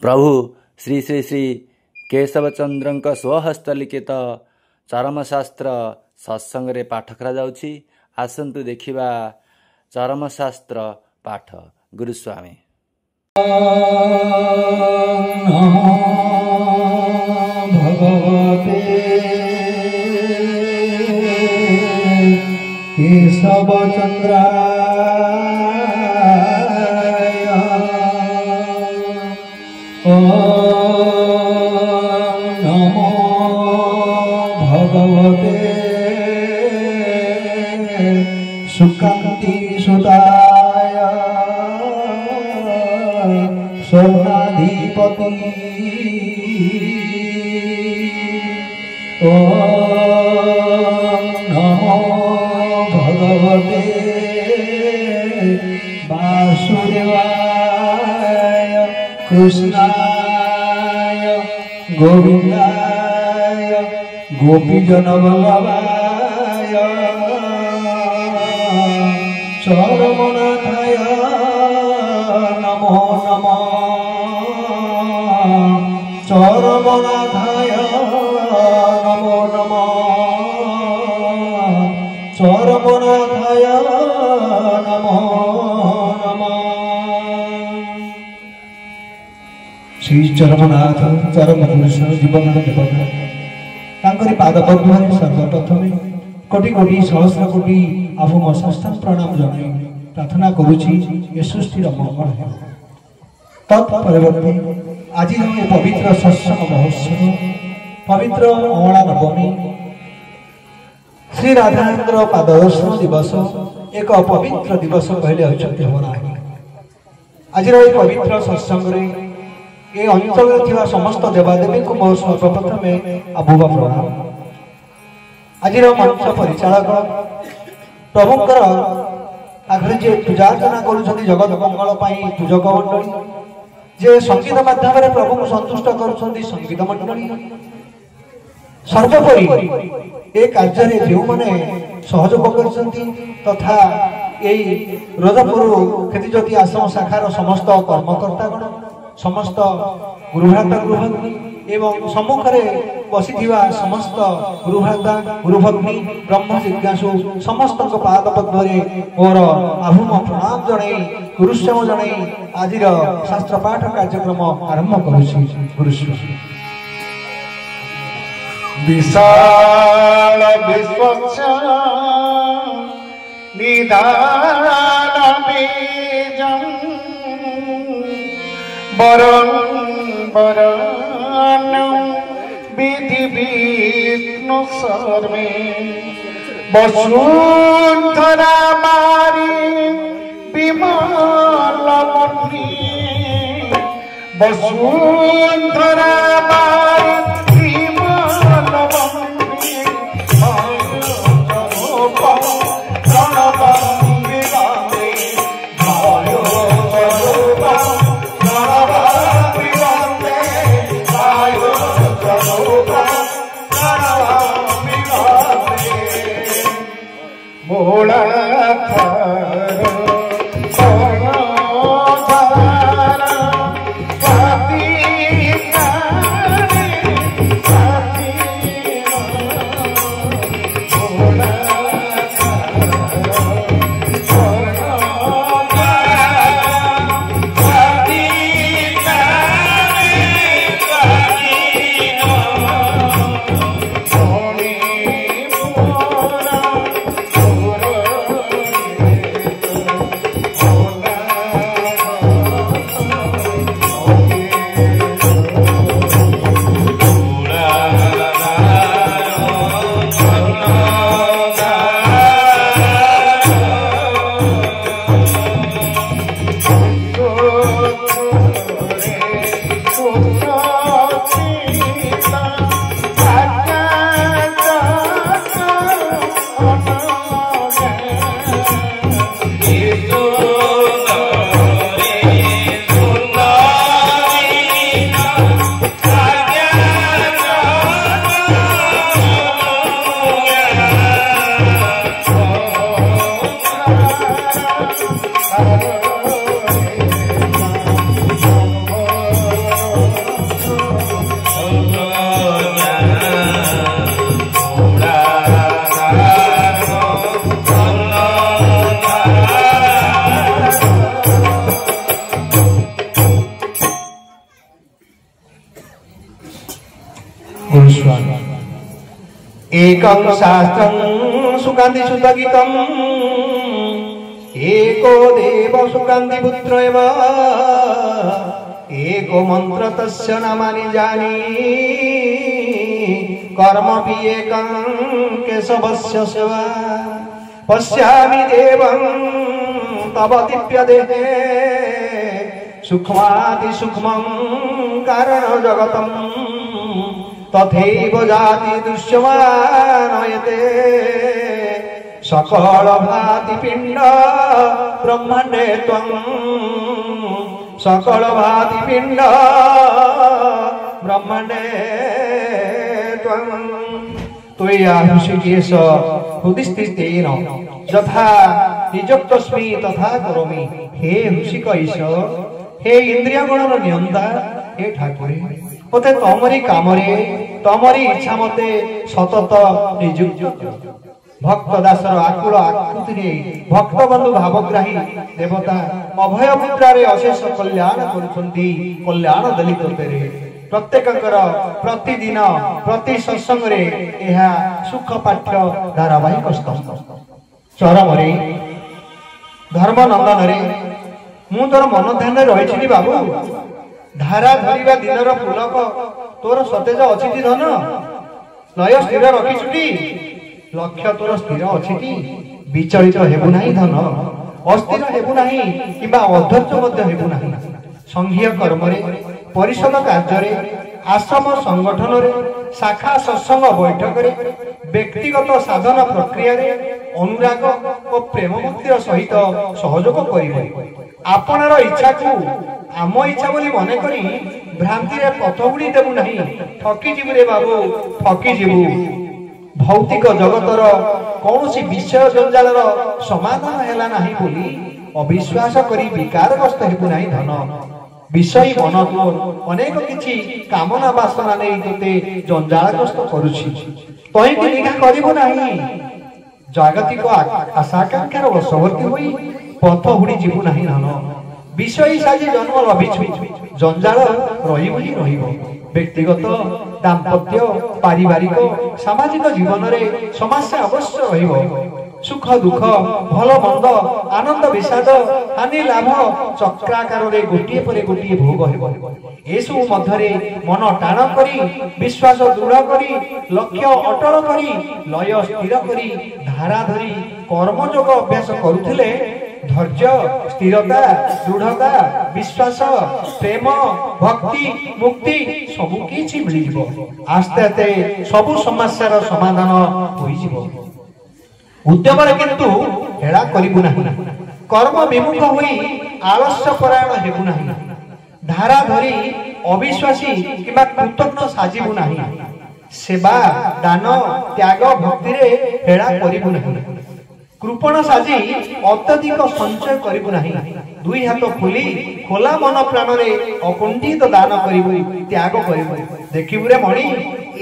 प्रभु श्री श्री श्री केशवचंद्र स्वहस्त लिखित चरमशास्त्र सत्संग रे पाठ करा जाउछि। आसंतु देखिबा चरमशास्त्र पाठ गुरुस्वामी। भगवते केशवचंद्राय नमो भगवते सुकांति सुताय स्वर्णाधिपति नमो भगवते वासुदेवाय कृष्णाय गोविंदाय गोपीजनवल्लभाय चरमनाथाय नमो नमः चरमनाथाय नमो नमः चरमनाथाय नमो नमः। श्री चरमनाथ चरम पुरुष जीवन देवता तांकरी पाद पद्मरे सर्वप्रथमे कोटि कोटि सहस्र कोटि आपम संस्थान प्रणाम जनाई प्रार्थना करुछि ये सृष्टिर मंगल है। तत्परवर्ती आज पवित्र सत्संग महोत्सव पवित्र अमला नवमी श्री राधानंद पाददर्शन दिवस एक पवित्र दिवस कहले होइछते हो नाही। आज पवित्र सत्संग रे ए अंचल थिबा समस्त देवादेवी को मोर सर्वप्रथमे आभुवा प्रणाम। आज मंच परिचालक प्रभुंकर आगे जे पूजार्चना करुछथि जगत मंगल पाई पूजक मंडली जे संगीत माध्यम प्रभु को संतुष्ट करुछथि संगीत मंडली सर्वोपरि ए कार्य जो मैंने सहयोग करछथि तथा ए रोजपुर खेतीज्योति आश्रम शाखार समस्त कर्मकर्तागण समस्त गुरुभ्राता गुरुभग्नी एवं सम्मुखें बसी समस्त गुरुभ्राता गुरुभग्नी ब्रह्म जिज्ञासु समस्त पाद पद्मरे मोर आभूम प्रणाम जनाई गुरुश्रम जनाई आज शास्त्र पाठ कार्यक्रम आरंभ करुछि। गुरुश्री विशाल विश्वस्य निदान बीजं वरं वरण्यं विधि विष्णु सर्वे वसुंधरा मारी विमल मुनि वसुंधरा मारी गुरुस्वामी एकं शास्त्रं सुकान्ति सुतगीतम् एको देव सुकान्ति पुत्र एव एको मंत्र तस्य नामानि जानी कर्म भी एकं केशवस्य सेवा पश्यामि देवं तव दिव्य देहे सूक्ष्माति सूक्ष्मं कारण जगतं तथैव जाति दृश्यमानयते सकल भाति पिंड ब्रह्मांडे त्वं सकल भाति पिंड ब्रह्मांडे त्वं त्वया ऋषिकेश हृदिस्थितेन यथा निजक्तस्मि तथा करोमि। हे ऋषिकेश, हे इंद्रिय गणर नियंता, हे ठाकुरे मते तमरी कामरे तमरी इच्छा मते सतत नियुक्त भक्त दासर आकुल आकृति भक्त बंधु भावग्राही देवता अभय मुद्रारे अशेष कल्याण करुछंती कल्याण दलित तेरे प्रत्येककर प्रतिदिन प्रति सत्संग रे एहा सुख पाठ्य धारावाहिक स्तंभ चरम रे धर्म नंदन रे मु तोर मन ध्यान रहिछि बाबू धारा धरिबा दिनर पुलक तोर सतेज अछि धन लय स्थिर रखिछुटी लक्ष्य तोर स्थिर अछि विचलित हेबु नाही धन अस्थिर हेबु नाही किबा अधैर्य मध्य हेबु नाही संघीय कर्म रे परिषद कार्य रे आश्रम संगठन रे शाखा सत्संग बैठक रे व्यक्तिगत साधन प्रक्रिया रे अनुराग और प्रेम भक्तिर सहित सहयोग करिवे आपनर इच्छा को आम इच्छा बोली मन करी भ्रांति रे पथ उड़ी देबु नाही ठकी जीवु रे बाबू ठकी जीवु भौतिक जगतर कौनसी विषय जंजालर समाधान हैला नाही बोली अविश्वास करी विकारग्रस्त हेबु नाही धन विषय मन को अनेक किछि कामना वासना नै तते जंजालग्रस्त करूछि तही कि निगा करिबो नाही जागतिक आशाकांक्षार वशवर्ती होई पथ हुडी जीवु नाही धन विषय साजी जन्म लभिछु जंजाल रहिबो ही रहिबो व्यक्तिगत दाम्पत्य पारिवारिक सामाजिक जीवन रे समस्या अवश्य रहिबो सुख दुख भल मंद आनंद विषाद हानि लाभ चक्राकार रे गोटिए परे गोटिए भोग हेबो एसु मध्यरे मन टाण करी विश्वास दृढ़ करी लक्ष्य अटल करी लय स्थिर करी धारा धरी कर्मयोग अभ्यास करुथिले धैर्य स्थिरता दृढ़ता विश्वास प्रेम भक्ति मुक्ति सबु किछि मिली जिवो आस्ते आस्ते सबु समस्यार समाधान होई जिवो उद्यम रे किंतु हेळा करिबु नाही कर्म विमुख होई आलस्य परायण हेबु नाही धारा धरी अविश्वासी किबा कृतज्ञ साजिबु नाही सेवा दान त्याग भक्ति रे हेळा करिबु नाही कृपण साजी अत्यधिक संचय करिबु नाही दुई हाथ खोली खोला मन प्राण रे अकुंठित दान करिबु त्याग करिबु देखिबु रे मणि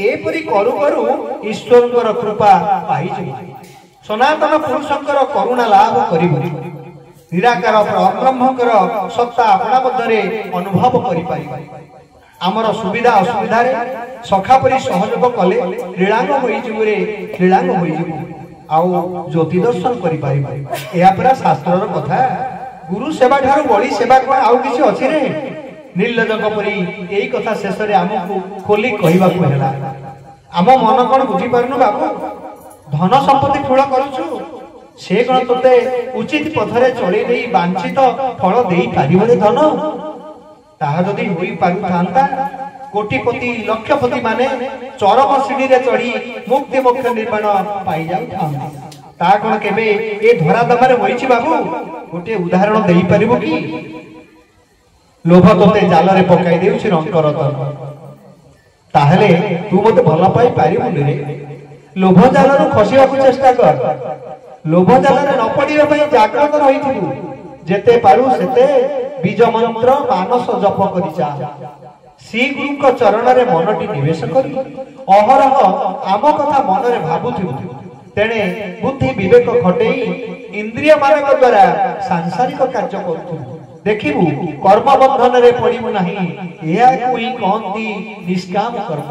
एपरि करू करू ईश्वरकर कृपा पाई जिवु सनातन पुरुषकर करुणा लाभ करिबु निराकार परब्रह्मकर सत्ता अपना मध्यरे अनुभव करि पारिबु आमर सुविधा असुविधा रे सखा परि सहयोग कले लीलांग होई जिवु रे लीलांग होई जिवु आउ ज्योति दर्शन करि पारिबु एहा परा शास्त्रर कथा गुरु सेवा ठारू बळी सेवा कोन आउ किछि अछि रे नीलजंग परि एई कथा शेष रे हमकु खोली कहिबा को हेला आम मन कोन बुझी परनु बाबू धन संपत्ति ठुळ करूछु से कोन तते उचित पथरे चली देई वांछित फल देई पारिबो रे धन ताहा जदी होई पारु थांता कोटिपति लक्षपति माने चरम सीढ़ी रे चढ़ी मुक्ति मोक्ष निर्माण पाई जाउ ता कोन केबे ए धरा दमारे होईछि बाबू गोटे उदाहरण देई परिबो की लोभ तोते जाल रे पकाई देउछि रंकर तन ताहले तू मते भला पाई पारिबु रे लोभ जाल रो खसिबा को चेष्टा कर लोभ जाल रे न पडिबा पई जागृत रहिथिबु जेते पारु सेते बीज मंत्र मानस जप करि जा श्री गुरु को चरण रे मनटी निवेश करी अहरह आम कथा मन रे भाबुथिबु तेणे बुद्धि विवेक खटेई इंद्रिय मानक द्वारा सांसारिक कार्य करूथिबु देखिबु कर्म बंधन रे पड़िबु नाही एया कोई कहंती निष्काम कर्म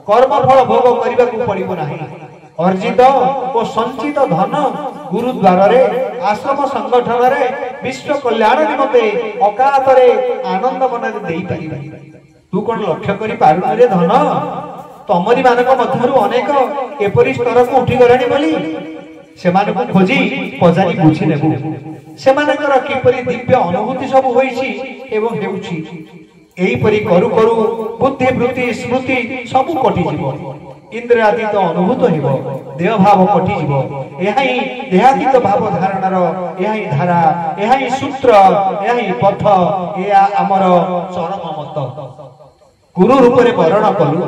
कर्म फल भोग करबा को पड़िबु नाही अर्जित और संचित धन गुरुद्वार रे आश्रम संगठन रे विश्व कल्याण निमते अकात रे आनंद मन रे देई परिबा तू कोन लक्ष्य करि पारु रे धन तमरी मानक मध्यरु अनेक एपरि स्तर को उठी गराणी बोली सेमान को खोजी पजारी बुझी नेबु सेमानकर किपरि दिव्य अनुभूति सब होईछि एवं हेउछि एही परि करू करू बुद्धि वृत्ति स्मृति सब कटि जीव इंद्रियातीत अनुभूत हेबो देह भाव कटि जीव एहाई देहातीत भाव धारणार एहाई धारा एहाई सूत्र एहाई पथ एया हमर चरम मत गुरु रूप रे वरण कलु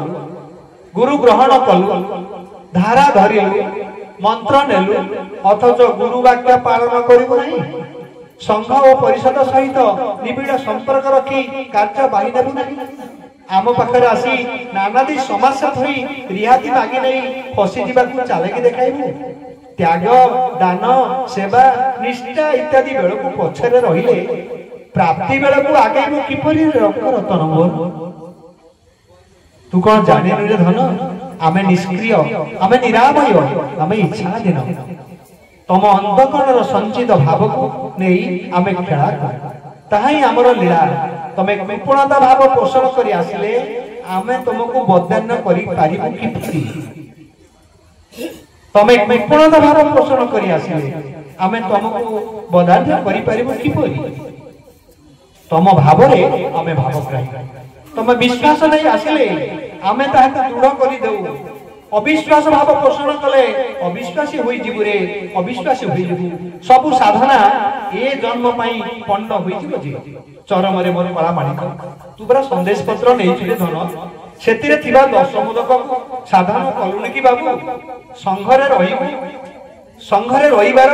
गुरु ग्रहण कलु धारा धरिलु मंत्र नेलु अथच गुरु वाक्य पालन करिबो नहीं संघ और परिषद सहित निबिड़ संपर्क रखी कार्य बाही नेबु नहीं आम पाखरे आसी नानादी समस्या थई रिहाती मागी नहीं फसी दिबाकू चालेकी देखाइबु त्याग दान सेवा निष्ठा इत्यादि बेलकू पछरे रहिले प्राप्ति बेलकू आगेबु किपरि रंग रतन मोर तू कौन जाने रे धन आमे निष्क्रिय आमे निरामय आमे इच्छाधीन तम अंधकरणर संचित भाव को नहीं आमे खेला ताहाई हमर लीला तमे कृपणता भाव पोषण करी आसिले आमे तुमको बदन करी पारिबु किपरि तमे कृपणता भाव पोषण करी आसिले आमे तुमको बदन करी पारिबु किपरि तम भाव रे आमे भावग्राही तमे विश्वास नहीं आसिले आमे ताहाक दृढ़ करी देउ अविश्वास भाव पोषण कले अविश्वासी होई जीवु रे अविश्वासी होई जीवु सब साधना ए जन्म पई पंड होई जीवु जी चरम रे मोर कला माणिक तू बरा संदेश पत्र नै छिले धन सेतिरे थिबा 10 मोदक साधना कलुनी की बाबू संघरे रहिबार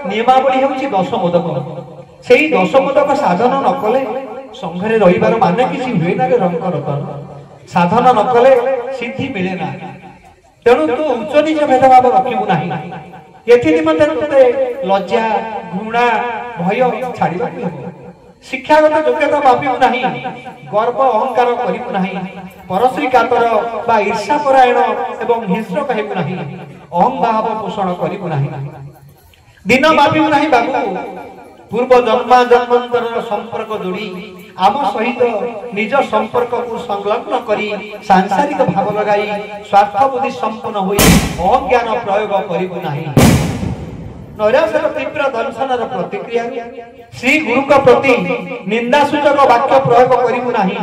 नियमावली होउची 10 मोदक सेही 10 मोदक साधन न कले संघरे रहिबार माने किछि हुए ना रे रंग रतन साधन न कले सिद्धि मिले ना तेणु तू उच्च नीच भेदभाव रखिबु नाही एथि निमंते तते लज्जा घृणा भय छाड़िबा शिक्षागत योग्यता मापिबु नाही गर्व अहंकार करिबु नाही परश्री कातर बा ईर्षा परायण एवं हिंस्र कहिबु नाही अहं भाव पोषण करिबु नाही दिन मापिबु नाही बाबू पूर्व जन्मा जन्मांतर संपर्क जोड़ी आम सहित निज संपर्क को संलग्न करी सांसारिक भाव लगाई स्वार्थ बुद्धि संपन्न हुई अज्ञान प्रयोग करिबु नाही नैराश्यर तीव्र दर्शनर प्रतिक्रिया श्री गुरु का प्रति निंदा सूचक वाक्य प्रयोग करिबु नाही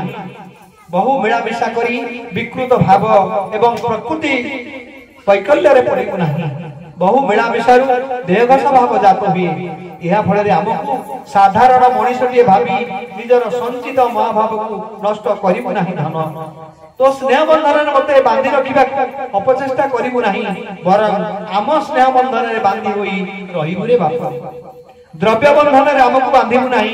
बहु मिलामिशा करी विकृत भाव एवं प्रकृति वैकल्य रे पड़िबु नाही बहु मिलामिशारू देहघस भाव जात हुए यह फल आमको साधारण मनीषटीए भावी निजर संचित महाभाव को नष्ट करिबु नाही धन तो स्नेह बंधन मते बांधी रखिबा अपचेष्टा करिबु नाही वरन आम स्नेह बंधन रे बांधी होई रहिबु रे बापा द्रव्य बंधन रे आमको बांधिबु नाही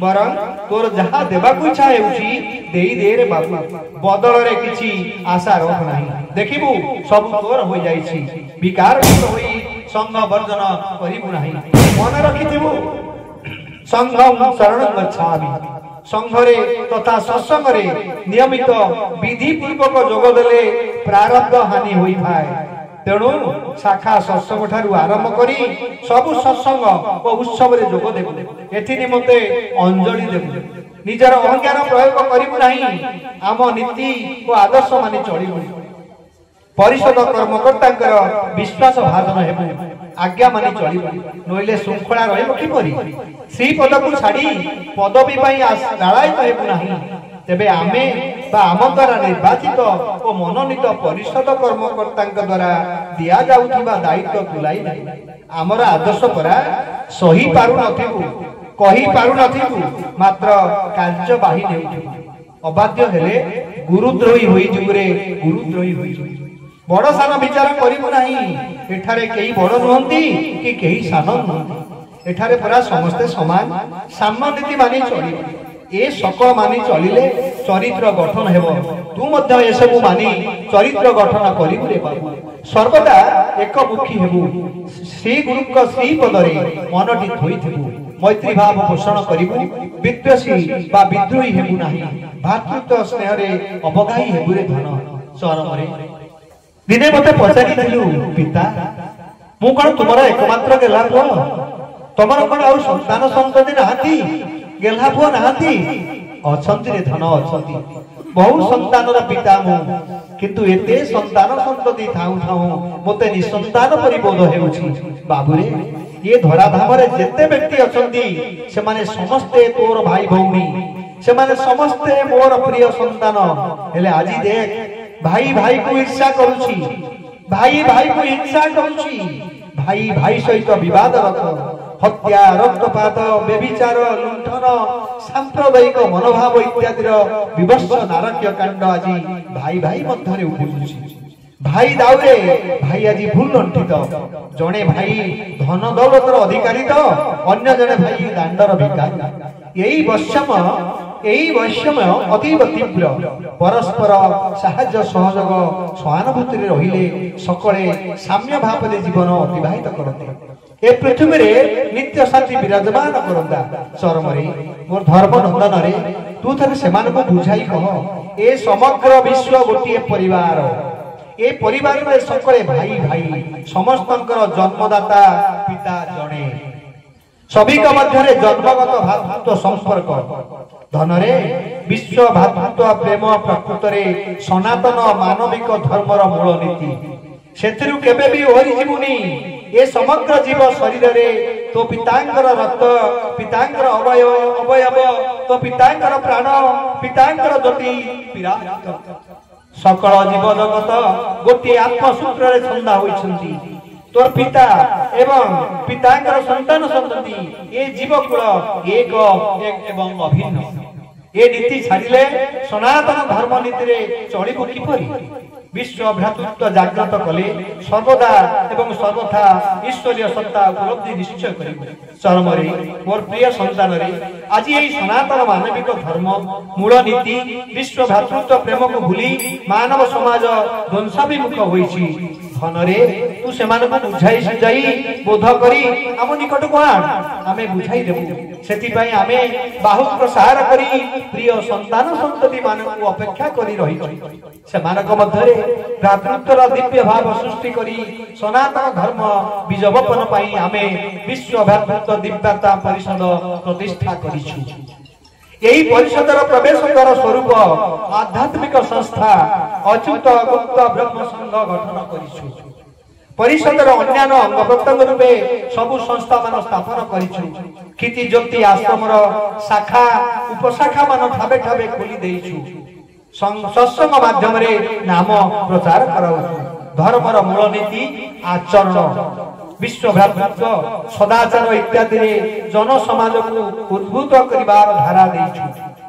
वरन तोर जहा देबा को इच्छा हेउची देई दे रे बापा बदल रे किछि आशा रख नाही देखिबु सब तोर होई जाईछि विकार होई संग वर्जन करिबु नाही मन रखिथिबु संघं शरणं गच्छामि संघरे तथा सत्संग रे नियमित विधि पूर्वक जोग देले प्रारब्ध हानि होई थाए तेणु शाखा सत्संग ठारू आरंभ करी सब सत्संग और उत्सव रे जोग देबु एथि निमते अंजलि देबु निजर अहंकार प्रयोग करिबु नाही आम नीति और आदर्श मानि चलिबु परिषद कर्मकर्ता विश्वास भाजन हेबु आज्ञा मानि चलिबु नइले शृंखला रहइबो किपरि श्री पद को छाड़ी पदवी पई लालायित हेबु नाही तेबे आमे बा आम द्वारा निर्वाचित और मनोनीत परिषद कर्मकर्ता द्वारा दिया जाउथिबा दायित्व तुलाई नाही आमर आदर्श परा सही पारु नथिबु कही पारु नथिबु मात्र कार्य बाही नेउथिबु अबाध्य हेले गुरुद्रोही होई जुगरे गुरुद्रोही होई जुगरे बड़ सान विचार करिबु नाही एठारे केही बड़ नहंती कि केही सान नहंती एठारे परा समस्ते समान साम्य नीति मानि चलिबु ए सकल मानि चलिले चरित्र गठन हेबो तू मध्य ए सब मानि चरित्र गठन करिबु रे बाबू सर्वदा एकमुखी हेबु श्री गुरुक श्री पदरे मनटी धोइथिबु मैत्री भाव पोषण करिबु विद्वेषी बा विद्रोही हेबु नाही भातृत्व स्नेहरे अवगाही हेबु रे धन चरमरे दिने मते पचारिथिलु पिता मु कोन तुमरा एकमात्र गेला पुओ तमर कोन आउ संतान संतति नाहती गेला पुओ नाहती अछंती रे धन अछंती बहु संतानर पिता मु किंतु एते संतान संतति थाउ थाउ मते निसंतान परिबोध हेउछि बाबुरे ये धराधाम रे जेते व्यक्ति अछंती से माने समस्ते तोर भाई भौणी से माने समस्ते मोर प्रिय संतान हेले आजि देख भाई भाई को ईर्ष्या करूछि भाई भाई को हिंसा करूछि भाई भाई सहित विवाद रख हत्या रक्तपात व्यभिचार लुंठन सांप्रदायिक मनोभाव इत्यादिर विभत्स नारकीय कांड आज भाई भाई मध्यरे उठुछि भाई दाउरे भाई आज भूल लंठित जणे भाई धन दौलतर अधिकारी तो अन्य जणे भाई दांडर भिखारी यही वैषम्य अतीव तीव्र परस्पर साहाय्य सहयोग सहानुभूति रहिले सकले साम्य भाव जीवन अतिबाहित करते ए पृथ्वी रे नित्य शांति विराजमान करंदा चरमरे मोर धर्म नंदन रे तू थरे सेमान को बुझाई कह ए समग्र विश्व गोटिए परिवार ए परिवार रे सकले भाई भाई समस्तंकर जन्मदाता पिता जणे सभी का मध्य जन्मगत भातृत्व संपर्क धनरे विश्व भातृत्व प्रेम प्रकृत रे सनातन मानविक धर्मर मूल नीति सेथिरु केबे भी ओरी जीवुनी ए समग्र जीव शरीर रे तो पितांकर रक्त पितांकर अवयव तो पितांकर प्राण पितांकर ज्योति विराजित सकल जीव जगत गोटे आत्मसूत्र रे छंदा होइछंती तोर पिता एवं पितांकर संतान संतति ए जीवकुल एक एवं अभिन्न ए नीति छाड़िले सनातन धर्म नीति रे चलिबो किपरि विश्व भ्रातृत्व जागृत कले सर्वदा एवं सर्वथा ईश्वरीय सत्ता उपलब्धि निश्चय करिबे चरमरे मोर प्रिय संतान रे आज एई सनातन मानविक धर्म मूल नीति विश्व भ्रातृत्व प्रेम को भूली मानव समाज ध्वंसाभिमुख होईछि धनरे तू सेमान को बुझाई सुझाई बोध करी हम निकट को आण आमे बुझाई देबु सेति पई आमे बाहुत प्रसार करी प्रिय संतान संतति मान को अपेक्षा करी रही सेमानक मध्यरे भ्रातृत्वर दिव्य भाव सृष्टि करी सनातन धर्म बीजवपन पई आमे विश्व भ्रातृत्व दिव्यता परिषद प्रतिष्ठा करिछु यही परिषदर प्रवेश द्वार स्वरूप आध्यात्मिक संस्था अच्युत गुप्त ब्रह्म संघ गठन करिछु परिषदर अन्यान्य अंग प्रत्यंग रूपे सबु संस्था मान स्थापन करिछु कीति ज्योति आश्रमर शाखा उपशाखा मान ठाबे ठाबे खोली देइछु सत्संग माध्यम रे नाम प्रचार कराउछु धर्मर मूल नीति आचरण विश्व भ्रातृत्व सदाचार इत्यादि रे जन समाज को उद्भूत करिबार धारा देइछु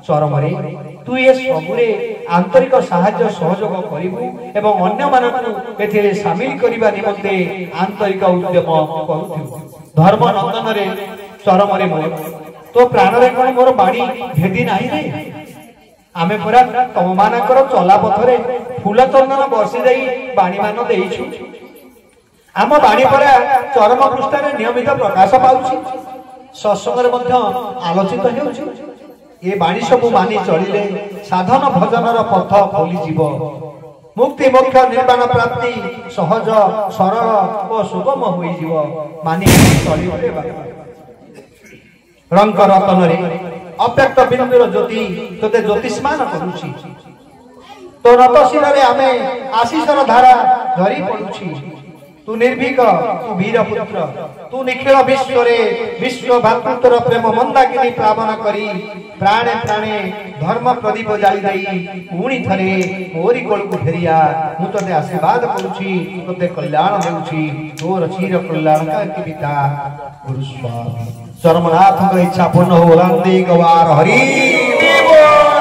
चरमरे तू ये सबुरे आंतरिक साहाय्य सहयोग करिबु एवं अन्य मानकु एथिरे शामिल करिबा निमंते आंतरिक उद्यम करूथि धर्म नंदन रे चरमरे मोर तो प्राण रे कोन मोर बाणी भेदी नाही रे आमे पुरा तम मानकर चला पथरे फूल चंदन बरसी जाई बाणी मान देइछु आम बाणी परा चरम पृष्ठ रे नियमित प्रकाश पाउछि सत्संग रे मध्य आलोचित हेउछि ए बाणी सबु मानि चलिले साधन भजनर पथ खोली जीव मुक्ति मोक्ष निर्वाण प्राप्ति सहज सरल और सुगम होई जीव मानि चलिले रंग रतन रे अव्यक्त बिंदुर ज्योति तोते ज्योतिष्मान करूछि तो रतशिर रे आमे आशीषर धारा धरी पडुछि तू निर्भीक तू वीर पुत्र तू निखिल विश्व रे विश्व भातृत्वर प्रेम मंदाकिनी प्लावन करी प्राणे प्राणे धर्म प्रदीप जाई दई पुणी थरे मोरी कोल को फेरिया मु तते आशीर्वाद करूछि तते कल्याण देउछि तोर चिर कल्याण का पिता गुरु स्वामी चरमनाथ का इच्छा पूर्ण हो रंदे गवार हरि देव